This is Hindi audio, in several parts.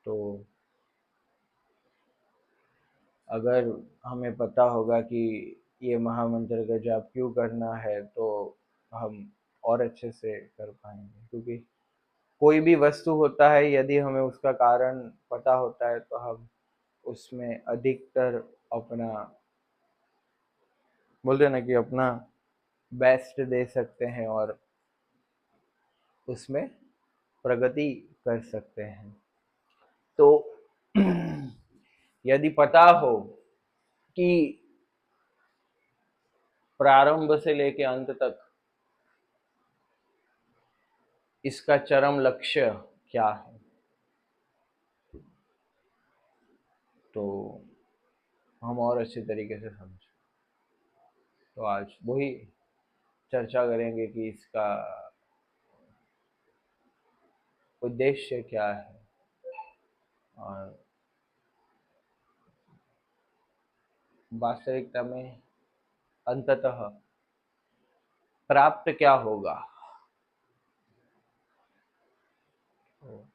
तो अगर हमें पता होगा कि ये महामंत्र का जाप क्यों करना है तो हम और अच्छे से कर पाएंगे, क्योंकि कोई भी वस्तु होता है, यदि हमें उसका कारण पता होता है तो हम उसमें अधिकतर अपना, बोलते हैं ना कि अपना बेस्ट दे सकते हैं और उसमें प्रगति कर सकते हैं। तो यदि पता हो कि प्रारंभ से लेके अंत तक इसका चरम लक्ष्य क्या है, तो हम और अच्छे तरीके से समझ। तो आज वही चर्चा करेंगे कि इसका उद्देश्य क्या है और वास्तविकता में अंततः प्राप्त क्या होगा। तो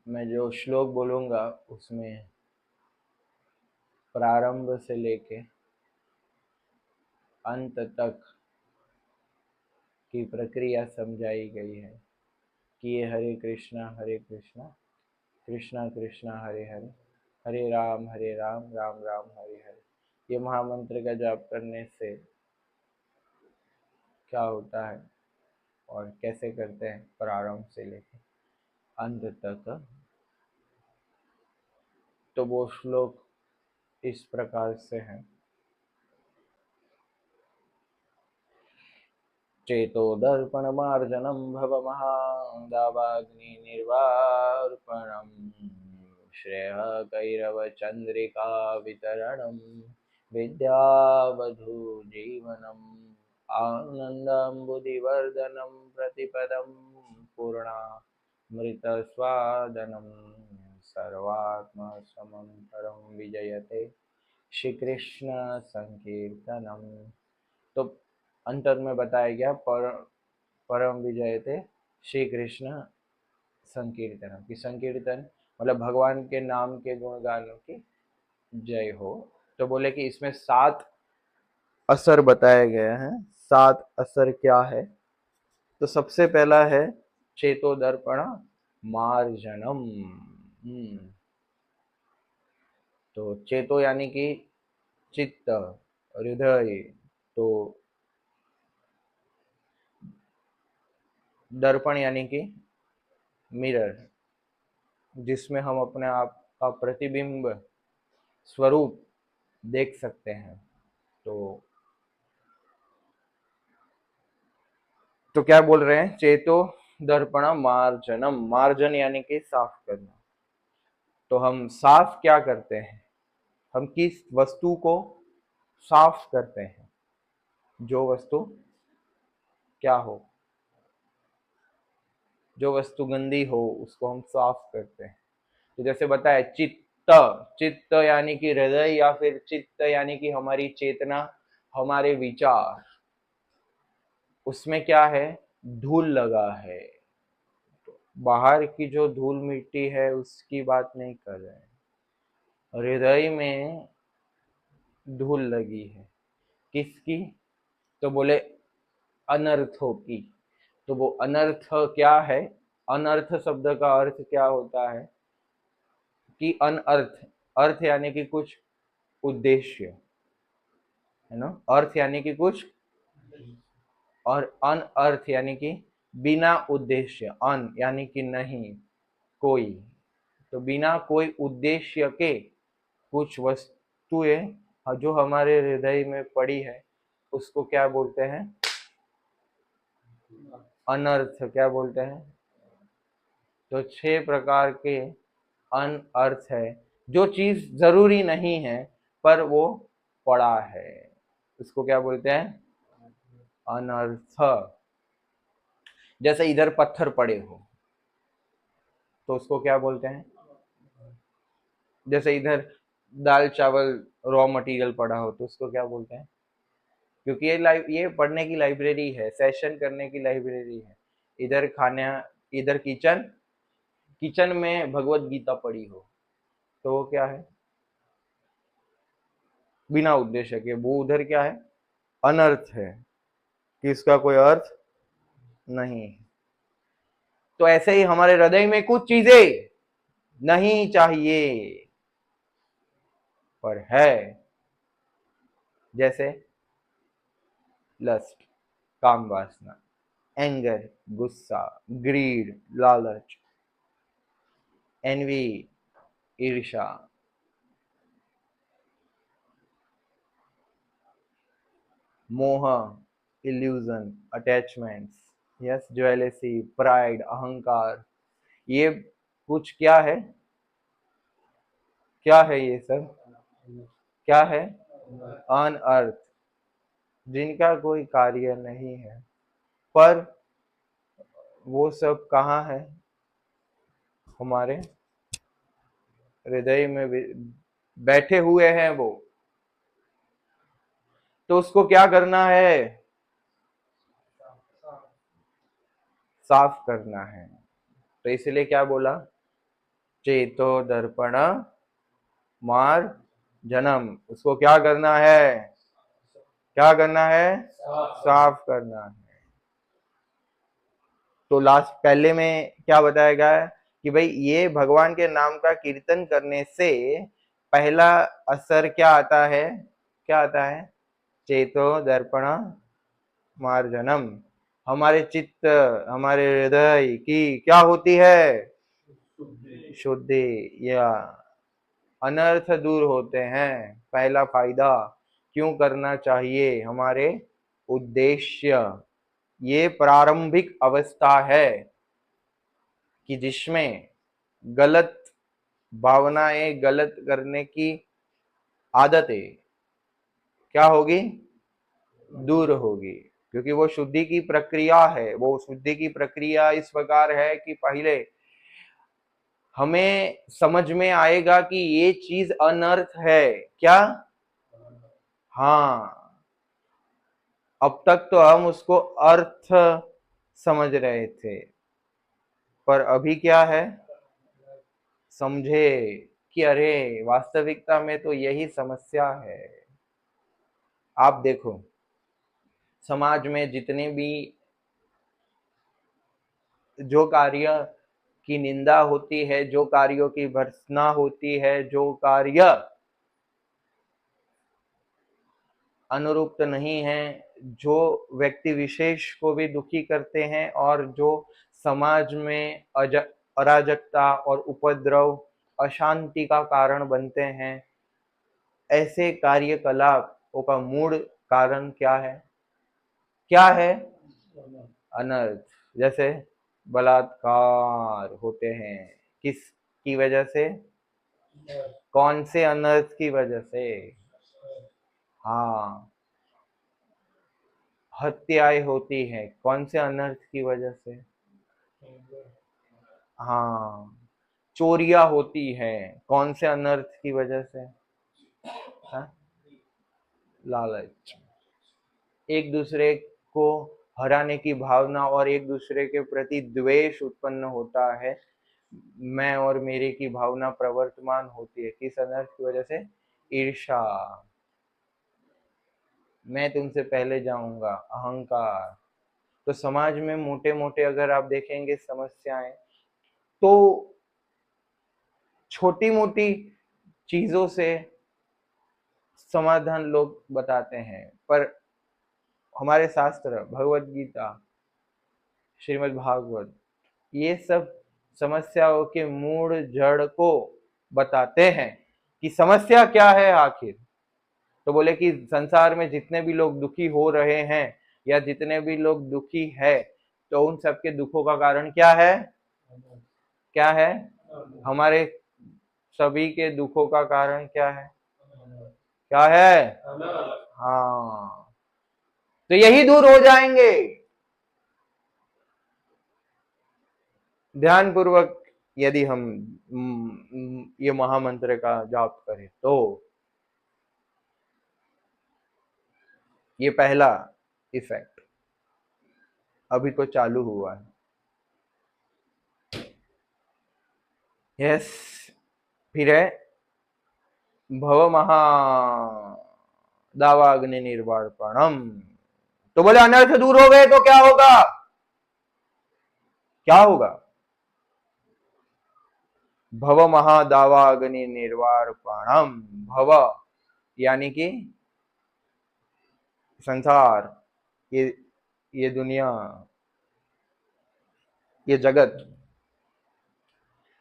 मैं जो श्लोक बोलूंगा उसमें प्रारंभ से लेके अंत तक की प्रक्रिया समझाई गई है कि ये हरे कृष्णा कृष्णा कृष्णा हरे हरे, हरे राम राम राम हरे हरे। ये महामंत्र का जाप करने से क्या होता है और कैसे करते हैं प्रारंभ से लेकर अंत तक, तो वो श्लोक इस प्रकार से है। चेतो दर्पण मार्जनम भवमहादावाग्नि निर्वार्पणम, श्रेय कैरव चंद्रिका वितरणम, विद्यावधू जीवनम, आनंदम्बुधिवर्धनम प्रतिपदम पूर्णामृत स्वादनम, सर्वात्म समंतरम विजयते श्री कृष्ण संकीर्तनम। तो अंतर में बताया गया परम विजय थे श्री कृष्ण संकीर्तन की, संकीर्तन मतलब भगवान के नाम के गुणगानों की जय हो। तो बोले कि इसमें 7 असर बताए गए हैं। 7 असर क्या है, तो सबसे पहला है चेतो दर्पण मार्जनम। तो चेतो यानी कि चित्त, हृदय, तो दर्पण यानी कि मिरर, जिसमें हम अपने आप का प्रतिबिंब स्वरूप देख सकते हैं। तो क्या बोल रहे हैं, चेतो दर्पण मार्जनम, मार्जन यानी कि साफ करना। तो हम साफ क्या करते हैं, हम किस वस्तु को साफ करते हैं, जो वस्तु क्या हो, जो वस्तु गंदी हो उसको हम साफ करते हैं। तो जैसे बताया चित्त, चित्त यानी कि हृदय या फिर चित्त यानी कि हमारी चेतना, हमारे विचार, उसमें क्या है, धूल लगा है। बाहर की जो धूल मिट्टी है उसकी बात नहीं कर रहे हैं, हृदय में धूल लगी है। किसकी, तो बोले अनर्थों की। तो वो अनर्थ क्या है, अनर्थ शब्द का अर्थ क्या होता है कि अनर्थ, अर्थ यानी कि कुछ उद्देश्य है ना, अर्थ यानी कि कुछ, और अनर्थ यानी कि बिना उद्देश्य, अन यानी कि नहीं, कोई, तो बिना कोई उद्देश्य के कुछ वस्तुएं जो हमारे हृदय में पड़ी है उसको क्या बोलते हैं, अनर्थ। क्या बोलते हैं, तो 6 प्रकार के अनर्थ है, जो चीज जरूरी नहीं है पर वो पड़ा है, उसको क्या बोलते हैं, अनर्थ। जैसे इधर पत्थर पड़े हो तो उसको क्या बोलते हैं, जैसे इधर दाल चावल रॉ मटेरियल पड़ा हो तो उसको क्या बोलते हैं, क्योंकि ये पढ़ने की लाइब्रेरी है, सेशन करने की लाइब्रेरी है, इधर खाना, इधर किचन, किचन में भगवत गीता पड़ी हो तो वो क्या है? बिना उद्देश्य के, वो उधर क्या है? अनर्थ है, कि इसका कोई अर्थ नहीं। तो ऐसे ही हमारे हृदय में कुछ चीजें नहीं चाहिए पर है, जैसे लस्ट, काम वासना, एंगर, गुस्सा, ग्रीड, लालच, एनवी, ईर्ष्या, मोह, इल्यूजन, अटैचमेंट्स, यस, ज्वेलसी, प्राइड, अहंकार, ये कुछ क्या है? क्या है ये सब? क्या है? अनअर्थ, जिनका कोई कार्य नहीं है, पर वो सब कहाँ है? हमारे हृदय में बैठे हुए हैं वो। तो उसको क्या करना है? साफ करना है। तो इसलिए क्या बोला? चेतो दर्पण मार जन्म, उसको क्या करना है? क्या करना है? साफ करना है। तो लास्ट पहले में क्या बताया गया है कि भाई ये भगवान के नाम का कीर्तन करने से पहला असर क्या आता है? क्या आता है? चेतो दर्पण मार्जनम, हमारे चित्त, हमारे हृदय की क्या होती है? शुद्धि, या अनर्थ दूर होते हैं। पहला फायदा क्यों करना चाहिए? हमारे उद्देश्य, ये प्रारंभिक अवस्था है कि जिसमें गलत भावनाएं, गलत करने की आदतें क्या होगी? दूर होगी, क्योंकि वो शुद्धि की प्रक्रिया है। वो शुद्धि की प्रक्रिया इस प्रकार है कि पहले हमें समझ में आएगा कि ये चीज अनर्थ है। क्या? हाँ, अब तक तो हम उसको अर्थ समझ रहे थे, पर अभी क्या है? समझे कि अरे वास्तविकता में तो यही समस्या है। आप देखो, समाज में जितने भी जो कार्य की निंदा होती है, जो कार्यों की भर्त्सना होती है, जो कार्य अनुरूप नहीं है, जो व्यक्ति विशेष को भी दुखी करते हैं और जो समाज में अराजकता और उपद्रव, अशांति का कारण बनते हैं, ऐसे कार्यकलापों का मूल कारण क्या है? क्या है? अनर्थ। जैसे बलात्कार होते हैं, किस की वजह से? कौन से अनर्थ की वजह से? हाँ, हत्याएं होती है कौन से अनर्थ की वजह से? हाँ, चोरियां होती है कौन से अनर्थ की वजह से? हाँ? लालच, एक दूसरे को हराने की भावना और एक दूसरे के प्रति द्वेष उत्पन्न होता है, मैं और मेरे की भावना प्रवर्तमान होती है, किस अनर्थ की वजह से? ईर्ष्या, मैं तुमसे पहले जाऊंगा, अहंकार। तो समाज में मोटे मोटे अगर आप देखेंगे समस्याएं, तो छोटी मोटी चीजों से समाधान लोग बताते हैं, पर हमारे शास्त्र, भगवत गीता, श्रीमद् भागवत, ये सब समस्याओं के मूल जड़ को बताते हैं कि समस्या क्या है आखिर। तो बोले कि संसार में जितने भी लोग दुखी हो रहे हैं या जितने भी लोग दुखी है, तो उन सबके दुखों का कारण क्या है? क्या है? हमारे सभी के दुखों का कारण क्या है? क्या है? हाँ, तो यही दूर हो जाएंगे ध्यान पूर्वक यदि हम ये महामंत्र का जाप करें तो। ये पहला इफेक्ट अभी तो चालू हुआ है। यस, फिर है भव महा दावाग्नि निर्वापणम। तो बोले अनर्थ दूर हो गए तो क्या होगा? क्या होगा? भव महादावाग्नि निर्वापणम। भव यानी कि संसार, ये दुनिया, ये जगत।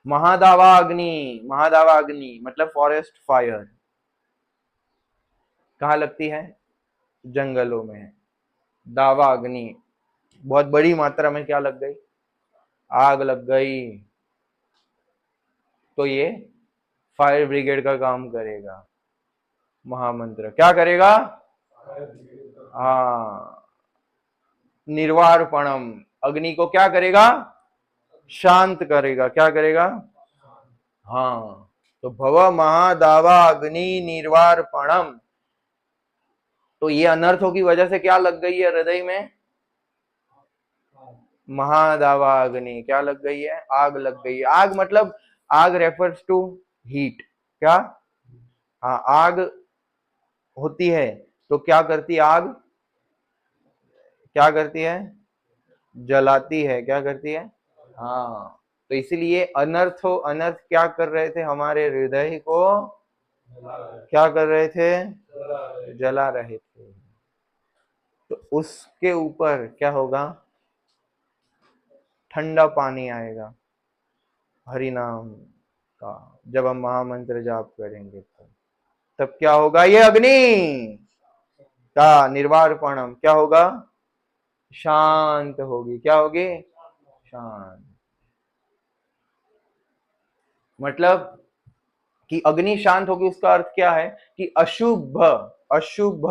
महादावाग्नि, महादावाग्नि मतलब फॉरेस्ट फायर कहाँ लगती है? जंगलों में। दावा अग्नि, बहुत बड़ी मात्रा में क्या लग गई? आग लग गई। तो ये फायर ब्रिगेड का काम करेगा। महामंत्र क्या करेगा? हाँ, निर्वापणम, अग्नि को क्या करेगा? शांत करेगा। क्या करेगा? हाँ, तो भव महादावा अग्नि निर्वापणम। तो ये अनर्थों की वजह से क्या लग गई है हृदय में? महादावा अग्नि क्या लग गई है? आग लग गई है। आग मतलब, आग रेफर्स टू हीट। क्या? हाँ, आग होती है तो क्या करती आग? क्या करती है? जलाती है। क्या करती है? हाँ, तो इसलिए अनर्थ हो, अनर्थ क्या कर रहे थे? हमारे हृदय को क्या कर रहे थे? जला रहे थे। तो उसके ऊपर क्या होगा? ठंडा पानी आएगा हरि नाम का। जब हम महामंत्र जाप करेंगे तो तब क्या होगा? ये अग्नि का निर्वापणम क्या होगा? शांत होगी। क्या होगी? शांत। मतलब कि अग्नि शांत होगी, उसका अर्थ क्या है? कि अशुभ, अशुभ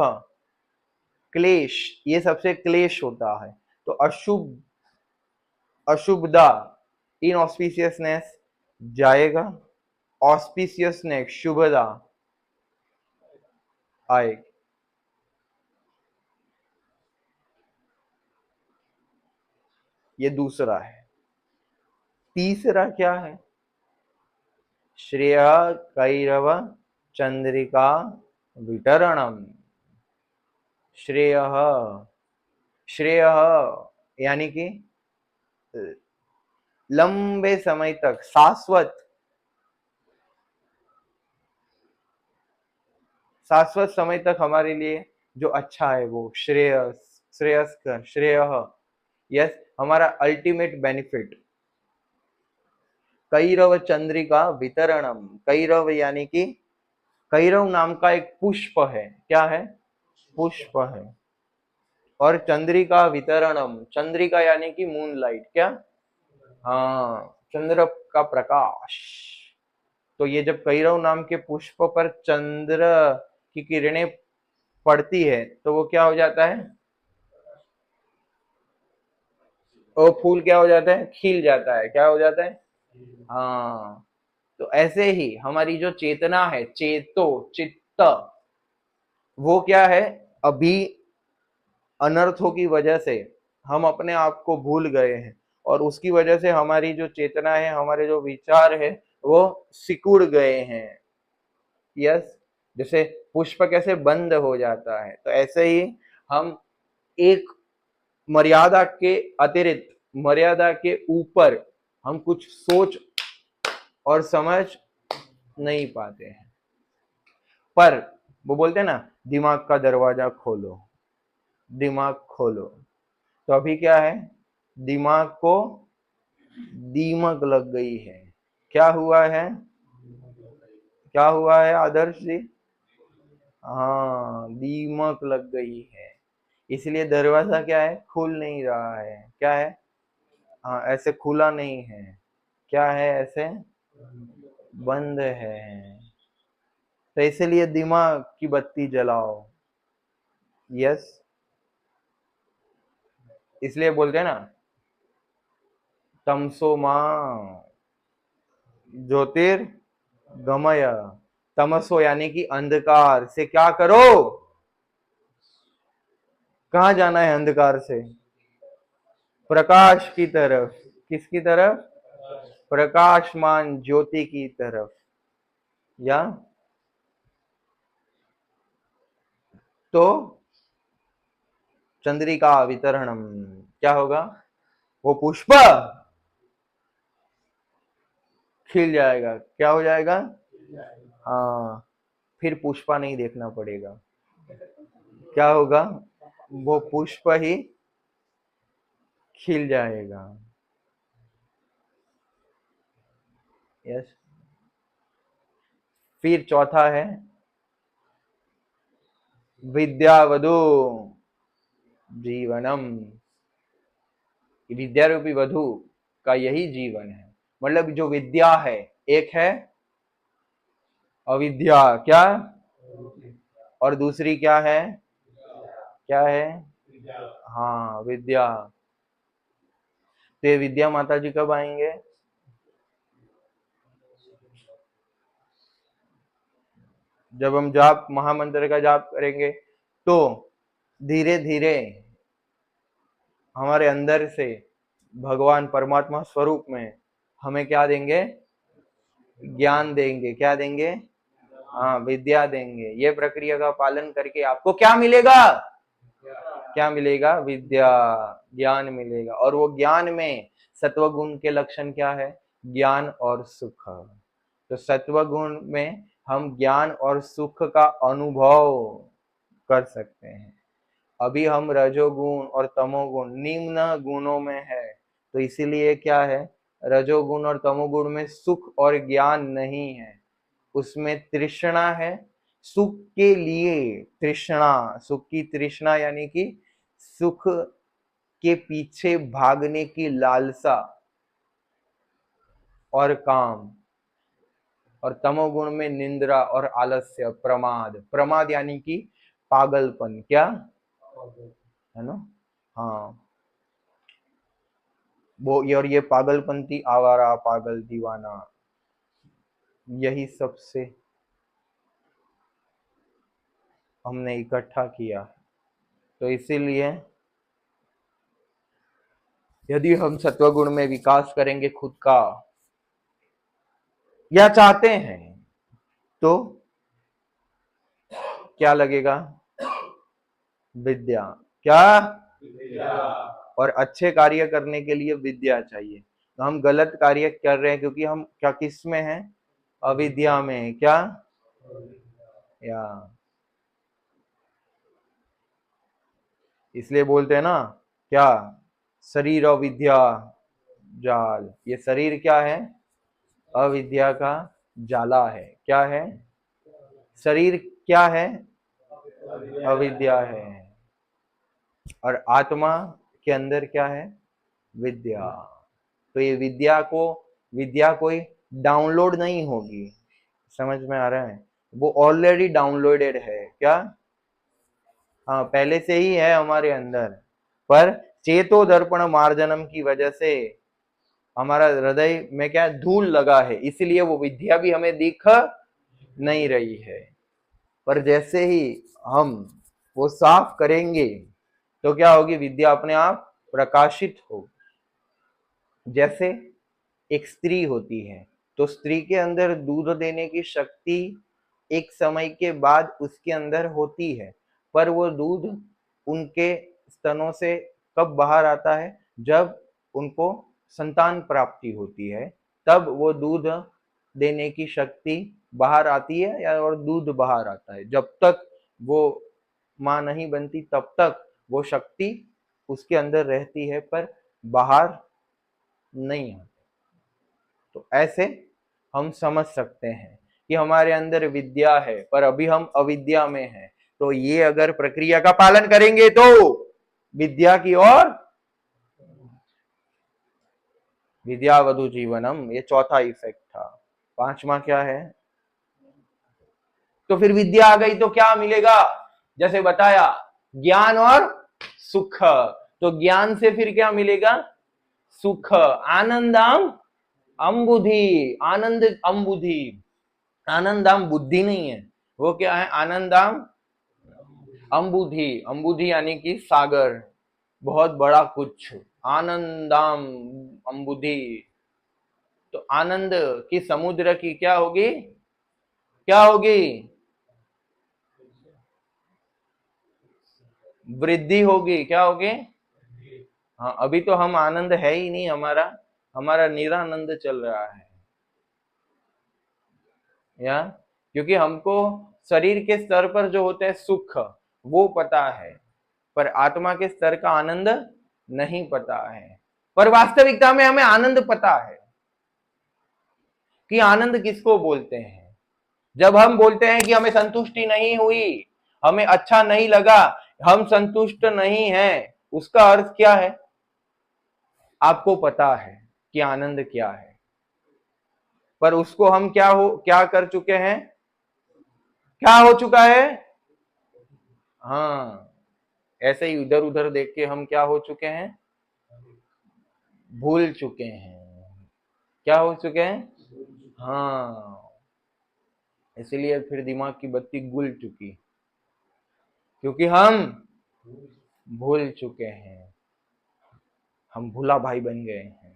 क्लेश, ये सबसे क्लेश होता है। तो अशुभ, अशुभदा, इनऑस्पिशियसनेस जाएगा, ऑस्पिशियसनेस शुभदा आएगी। ये दूसरा है। तीसरा क्या है? श्रेय कैरव चंद्रिका वितरणम। श्रेय, श्रेय यानी कि लंबे समय तक, शाश्वत, शाश्वत समय तक हमारे लिए जो अच्छा है वो श्रेयस, श्रेयस्कर, श्रेय। यस, हमारा अल्टीमेट बेनिफिट। कैरव चंद्रिका वितरणम। कैरव यानी कि कैरव नाम का एक पुष्प है। क्या है? पुष्प है। और चंद्रिका वितरणम, चंद्रिका यानी कि मूनलाइट। क्या? हाँ, चंद्र का प्रकाश। तो ये जब कैरव नाम के पुष्प पर चंद्र की किरणें पड़ती है तो वो क्या हो जाता है? वो फूल क्या हो जाता है? खिल जाता है। क्या हो जाता है? हाँ, तो ऐसे ही हमारी जो चेतना है, चेतो, चित्त, वो क्या है? अभी अनर्थों की वजह से हम अपने आप को भूल गए हैं, और उसकी वजह से हमारी जो चेतना है, हमारे जो विचार है, वो सिकुड़ गए हैं। यस, जैसे पुष्प कैसे बंद हो जाता है, तो ऐसे ही हम एक मर्यादा के अतिरिक्त, मर्यादा के ऊपर हम कुछ सोच और समझ नहीं पाते हैं। पर वो बोलते हैं ना, दिमाग का दरवाजा खोलो, दिमाग खोलो। तो अभी क्या है? दिमाग को दीमक लग गई है। क्या हुआ है? क्या हुआ है आदर्श जी? हाँ, दीमक लग गई है। इसलिए दरवाजा क्या है? खुल नहीं रहा है। क्या है? हाँ, ऐसे खुला नहीं है। क्या है? ऐसे बंद है। तो इसलिए दिमाग की बत्ती जलाओ। यस, इसलिए बोलते हैं ना, तमसो मां ज्योतिर्गमय। तमसो यानी कि अंधकार से क्या करो? कहाँ जाना है अंधकार से? प्रकाश की तरफ। किसकी तरफ? प्रकाशमान ज्योति की तरफ, या तो चंद्रिका वितरणम, क्या होगा? वो पुष्प खिल जाएगा। क्या हो जाएगा? हाँ, फिर पुष्पा नहीं देखना पड़ेगा। क्या होगा? वो पुष्प ही खिल जाएगा। यस। फिर चौथा है विद्यावधु जीवनम। विद्या रूपी वधु का यही जीवन है। मतलब जो विद्या है, एक है अविद्या, क्या? और दूसरी क्या है? क्या है? हाँ, विद्या। तो ये विद्या माता जी कब आएंगे? जब हम जाप, महामंत्र का जाप करेंगे, तो धीरे धीरे हमारे अंदर से भगवान परमात्मा स्वरूप में हमें क्या देंगे? ज्ञान देंगे। क्या देंगे? हाँ, विद्या देंगे। ये प्रक्रिया का पालन करके आपको क्या मिलेगा? क्या मिलेगा? विद्या, ज्ञान मिलेगा। और वो ज्ञान में सत्व गुण के लक्षण क्या है? ज्ञान और सुख। तो सत्व गुण में हम ज्ञान और सुख का अनुभव कर सकते हैं। अभी हम रजोगुण और तमोगुण निम्न गुणों में है, तो इसीलिए क्या है, रजोगुण और तमोगुण में सुख और ज्ञान नहीं है, उसमें तृष्णा है। सुख के लिए तृष्णा, सुख की तृष्णा यानी कि सुख के पीछे भागने की लालसा और काम। और तमोगुण में निंद्रा और आलस्य, प्रमाद। प्रमाद यानी कि पागलपन, क्या है ना? हाँ, वो ये, और ये पागलपंती, आवारा, पागल, दीवाना, यही सबसे हमने इकट्ठा किया। तो इसीलिए यदि हम सत्वगुण में विकास करेंगे खुद का, या चाहते हैं, तो क्या लगेगा? विद्या। क्या? विद्या। और अच्छे कार्य करने के लिए विद्या चाहिए। तो हम गलत कार्य कर रहे हैं क्योंकि हम क्या, किस में हैं? अविद्या में। क्या? या इसलिए बोलते हैं ना, क्या? शरीर अविद्या जाल। ये शरीर क्या है? अविद्या का जाला है। क्या है? शरीर क्या है? अविद्या है। और आत्मा के अंदर क्या है? विद्या। तो ये विद्या कोई डाउनलोड नहीं होगी। समझ में आ रहा है? वो ऑलरेडी डाउनलोडेड है। क्या? हाँ, पहले से ही है हमारे अंदर। पर चेतो दर्पण मार्जनम की वजह से हमारा हृदय में क्या धूल लगा है, इसलिए वो विद्या भी हमें दिख नहीं रही है। पर जैसे ही हम वो साफ करेंगे, तो क्या होगी? विद्या अपने आप प्रकाशित होगी। जैसे एक स्त्री होती है, तो स्त्री के अंदर दूध देने की शक्ति एक समय के बाद उसके अंदर होती है, पर वो दूध उनके स्तनों से कब बाहर आता है? जब उनको संतान प्राप्ति होती है, तब वो दूध देने की शक्ति बाहर आती है, या और दूध बाहर आता है। जब तक वो मां नहीं बनती, तब तक वो शक्ति उसके अंदर रहती है, पर बाहर नहीं आती। तो ऐसे हम समझ सकते हैं कि हमारे अंदर विद्या है, पर अभी हम अविद्या में हैं। तो ये अगर प्रक्रिया का पालन करेंगे तो विद्या की ओर, विद्यावधु जीवनम, ये चौथा इफेक्ट था। पांचवा क्या है? तो फिर विद्या आ गई तो क्या मिलेगा? जैसे बताया, ज्ञान और सुख। तो ज्ञान से फिर क्या मिलेगा? सुख। आनंदम अम्बुधि, आनंद अम्बुधि। आनंदम बुद्धि नहीं है, वो क्या है? आनंदम अम्बुधि। अम्बुधि यानी कि सागर, बहुत बड़ा कुछ। आनंदम अम्बुधि। तो आनंद की समुद्र की क्या होगी, क्या होगी, वृद्धि होगी, क्या होगी। हाँ, अभी तो हम आनंद है ही नहीं, हमारा हमारा निरानंद चल रहा है या, क्योंकि हमको शरीर के स्तर पर जो होते हैं सुख वो पता है, पर आत्मा के स्तर का आनंद नहीं पता है। पर वास्तविकता में हमें आनंद पता है कि आनंद किसको बोलते हैं। जब हम बोलते हैं कि हमें संतुष्टि नहीं हुई, हमें अच्छा नहीं लगा, हम संतुष्ट नहीं हैं, उसका अर्थ क्या है, आपको पता है कि आनंद क्या है, पर उसको हम क्या कर चुके हैं, क्या हो चुका है। हाँ, ऐसे ही इधर उधर देख के हम क्या हो चुके हैं, भूल चुके हैं, क्या हो चुके हैं। हाँ, इसलिए फिर दिमाग की बत्ती गुल चुकी, क्योंकि हम भूल चुके हैं, हम भूला भाई बन गए हैं।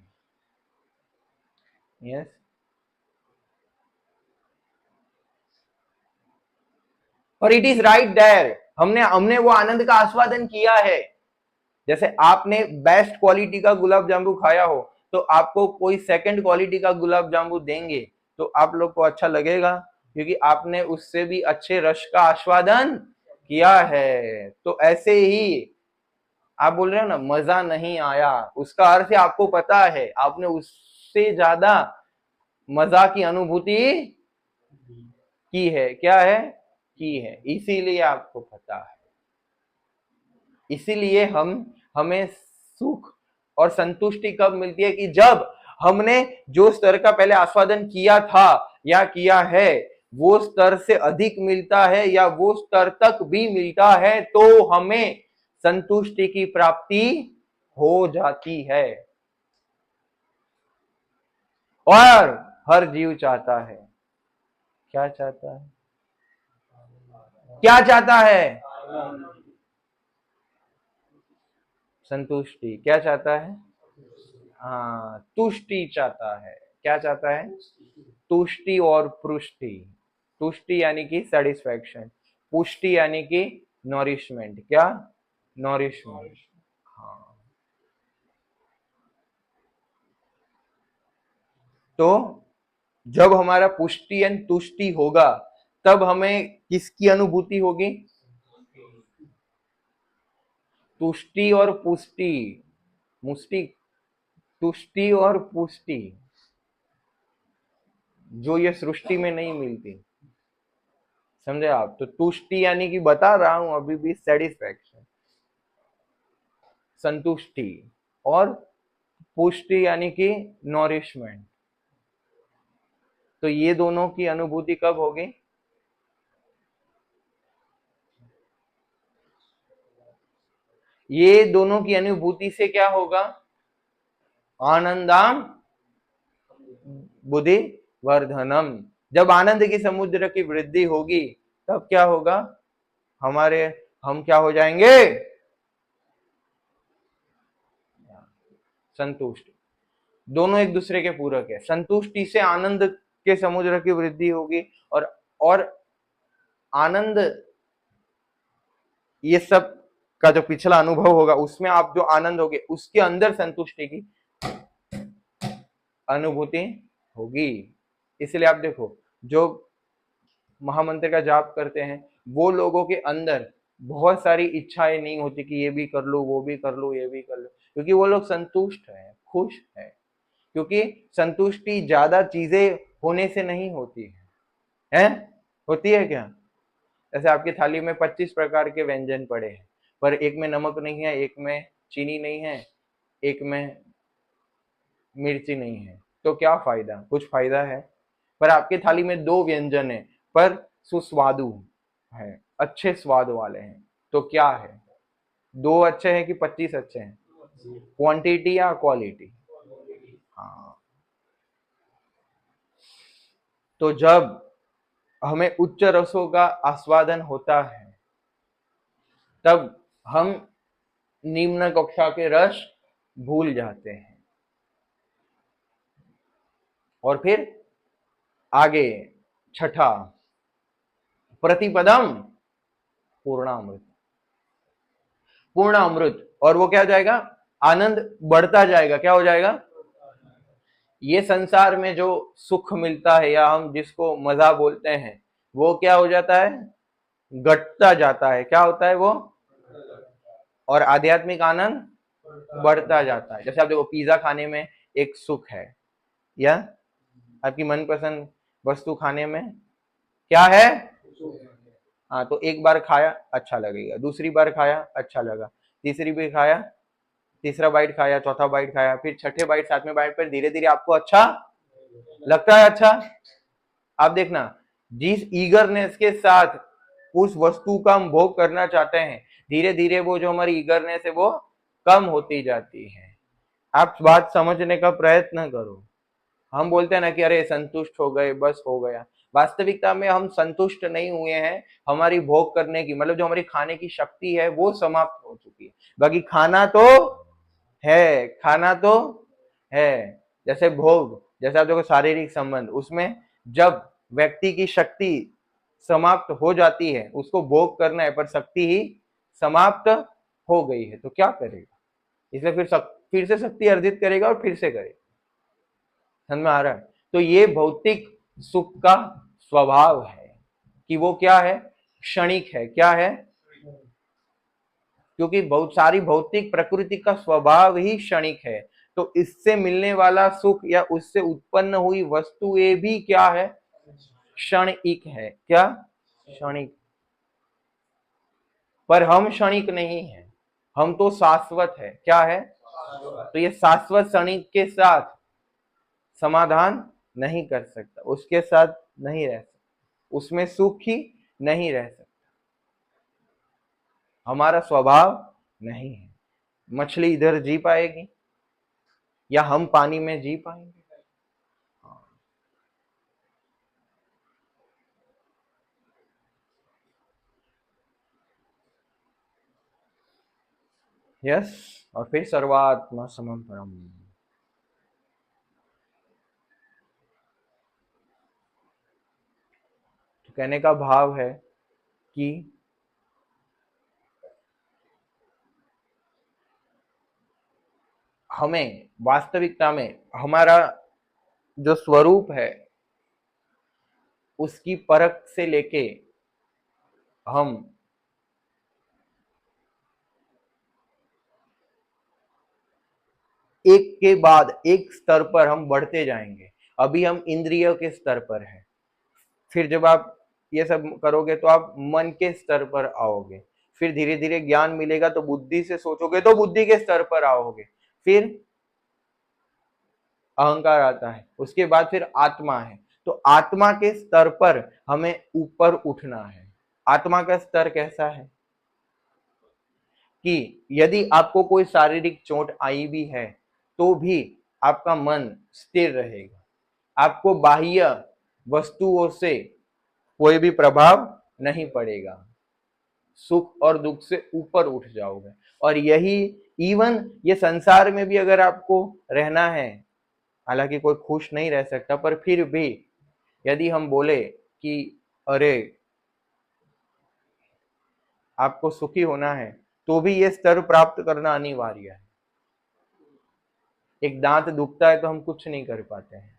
यस, और इट इज राइट देयर, हमने हमने वो आनंद का आस्वादन किया है। जैसे आपने बेस्ट क्वालिटी का गुलाब जामुन खाया हो, तो आपको कोई सेकंड क्वालिटी का गुलाब जामुन देंगे तो आप लोग को अच्छा लगेगा, क्योंकि आपने उससे भी अच्छे रस का आस्वादन किया है। तो ऐसे ही आप बोल रहे हो ना मजा नहीं आया, उसका अर्थ है आपको पता है आपने उससे ज्यादा मजा की अनुभूति की है, क्या है, की है, इसीलिए आपको पता है। इसीलिए हम हमें सुख और संतुष्टि कब मिलती है, कि जब हमने जो स्तर का पहले आस्वादन किया था या किया है वो स्तर से अधिक मिलता है या वो स्तर तक भी मिलता है, तो हमें संतुष्टि की प्राप्ति हो जाती है। और हर जीव चाहता है, क्या चाहता है, क्या चाहता है, संतुष्टि, क्या चाहता है, हाँ तुष्टि चाहता है, क्या चाहता है, तुष्टि और पुष्टि। तुष्टि यानी कि सेटिस्फैक्शन, पुष्टि यानी कि नॉरिशमेंट, क्या, नॉरिशमेंट। हाँ, तो जब हमारा पुष्टि एंड तुष्टि होगा तब हमें किसकी अनुभूति होगी, तुष्टि और पुष्टि, मुष्टि, तुष्टि और पुष्टि जो ये सृष्टि में नहीं मिलती, समझे आप। तो तुष्टि यानी कि बता रहा हूं अभी भी, सेटिस्फैक्शन, संतुष्टि, और पुष्टि यानी कि नॉरिशमेंट। तो ये दोनों की अनुभूति कब होगी, ये दोनों की अनुभूति से क्या होगा, आनंदाम बुद्धि वर्धनम। जब आनंद की समुद्र की वृद्धि होगी तब क्या होगा, हमारे हम क्या हो जाएंगे, संतुष्ट। दोनों एक दूसरे के पूरक है, संतुष्टि से आनंद के समुद्र की वृद्धि होगी, और आनंद, ये सब का जो पिछला अनुभव होगा उसमें आप जो आनंद होगे उसके अंदर संतुष्टि की अनुभूति होगी। इसलिए आप देखो जो महामंत्र का जाप करते हैं वो लोगों के अंदर बहुत सारी इच्छाएं नहीं होती कि ये भी कर लो, वो भी कर लो, ये भी कर लो, क्योंकि वो लोग संतुष्ट हैं, खुश हैं। क्योंकि संतुष्टि ज्यादा चीजें होने से नहीं होती है, होती है क्या। जैसे आपकी थाली में 25 प्रकार के व्यंजन पड़े हैं, पर एक में नमक नहीं है, एक में चीनी नहीं है, एक में मिर्ची नहीं है, तो क्या फायदा, कुछ फायदा है। पर आपकी थाली में 2 व्यंजन है पर सुस्वादु है, अच्छे स्वाद वाले हैं, तो क्या है, 2 अच्छे हैं कि 25 अच्छे हैं, क्वांटिटी या क्वालिटी। हाँ, तो जब हमें उच्च रसों का आस्वादन होता है तब हम निम्न कक्षा के रस भूल जाते हैं। और फिर आगे छठा, प्रतिपदम पूर्णामृत, पूर्ण अमृत। और वो क्या हो जाएगा, आनंद बढ़ता जाएगा। क्या हो जाएगा, ये संसार में जो सुख मिलता है या हम जिसको मजा बोलते हैं, वो क्या हो जाता है, घटता जाता है। क्या होता है वो, और आध्यात्मिक आनंद बढ़ता जाता है। जैसे आप देखो, पिज्जा खाने में एक सुख है, या आपकी मनपसंद वस्तु खाने में क्या है, हाँ, तो एक बार खाया अच्छा लगेगा, दूसरी बार खाया अच्छा लगा, तीसरी भी खाया, तीसरा बाइट खाया, चौथा बाइट खाया, फिर छठे बाइट, सातवें बाइट पर धीरे धीरे आपको अच्छा लगता है। अच्छा, आप देखना, जिस ईगरनेस के साथ उस वस्तु का हम भोग करना चाहते हैं, धीरे धीरे वो जो हमारी ईगरनेस है वो कम होती जाती है। आप बात समझने का प्रयत्न करो। हम बोलते हैं ना कि अरे संतुष्ट हो गए, बस हो गया। वास्तविकता में हम संतुष्ट नहीं हुए हैं, हमारी भोग करने की, मतलब जो हमारी खाने की शक्ति है वो समाप्त हो चुकी है। बाकी खाना तो है, खाना तो है। जैसे भोग, जैसे आप देखो शारीरिक संबंध, उसमें जब व्यक्ति की शक्ति समाप्त हो जाती है, उसको भोग करना है पर शक्ति ही समाप्त हो गई है, तो क्या करेगा, इसलिए फिर से शक्ति अर्जित करेगा और फिर से करेगा। समझ में आ रहा है। तो ये भौतिक सुख का स्वभाव है कि वो क्या है, क्षणिक है। क्या है, क्योंकि बहुत सारी भौतिक प्रकृति का स्वभाव ही क्षणिक है, तो इससे मिलने वाला सुख या उससे उत्पन्न हुई वस्तुएं भी क्या है, क्षणिक है। क्या, क्षणिक। पर हम क्षणिक नहीं है, हम तो शाश्वत है। क्या है, तो ये शाश्वत क्षणिक के साथ समाधान नहीं कर सकता, उसके साथ नहीं रह सकता, उसमें सुख ही नहीं रह सकता, हमारा स्वभाव नहीं है। मछली इधर जी पाएगी या हम पानी में जी पाएंगे? यस। और फिर सर्वात्मा समम परम। तो कहने का भाव है कि हमें वास्तविकता में हमारा जो स्वरूप है उसकी परख से लेके हम एक के बाद एक स्तर पर हम बढ़ते जाएंगे। अभी हम इंद्रियों के स्तर पर हैं, फिर जब आप ये सब करोगे तो आप मन के स्तर पर आओगे, फिर धीरे धीरे ज्ञान मिलेगा तो बुद्धि से सोचोगे तो बुद्धि के स्तर पर आओगे, फिर अहंकार आता है, उसके बाद फिर आत्मा है। तो आत्मा के स्तर पर हमें ऊपर उठना है। आत्मा का स्तर कैसा है कि यदि आपको कोई शारीरिक चोट आई भी है तो भी आपका मन स्थिर रहेगा, आपको बाह्य वस्तुओं से कोई भी प्रभाव नहीं पड़ेगा, सुख और दुख से ऊपर उठ जाओगे। और यही, इवन ये संसार में भी अगर आपको रहना है, हालांकि कोई खुश नहीं रह सकता, पर फिर भी यदि हम बोले कि अरे आपको सुखी होना है, तो भी ये स्तर प्राप्त करना अनिवार्य है। एक दांत दुखता है तो हम कुछ नहीं कर पाते हैं,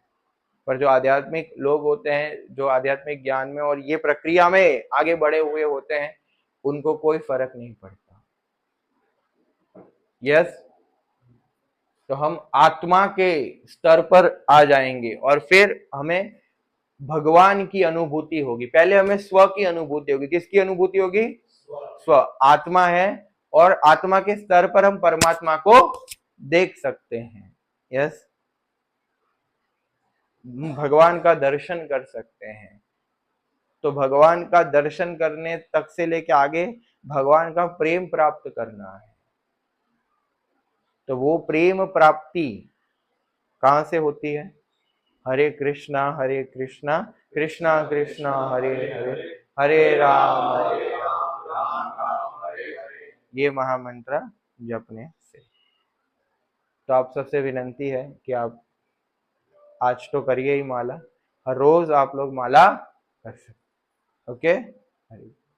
पर जो आध्यात्मिक लोग होते हैं, जो आध्यात्मिक ज्ञान में और ये प्रक्रिया में आगे बढ़े हुए होते हैं, उनको कोई फर्क नहीं पड़ता। यस। तो हम आत्मा के स्तर पर आ जाएंगे और फिर हमें भगवान की अनुभूति होगी। पहले हमें स्व की अनुभूति होगी। किसकी अनुभूति होगी? स्व। आत्मा है और आत्मा के स्तर पर हम परमात्मा को देख सकते हैं। यस, भगवान का दर्शन कर सकते हैं। तो भगवान का दर्शन करने तक से लेके आगे भगवान का प्रेम प्राप्त करना है। तो वो प्रेम प्राप्ति कहां से होती है? हरे कृष्णा कृष्णा कृष्णा हरे हरे, हरे राम राम हरे हरे, ये महामंत्र जपने से। तो आप सबसे विनंती है कि आप आज तो करिए ही माला, हर रोज आप लोग माला कर सकते। ओके।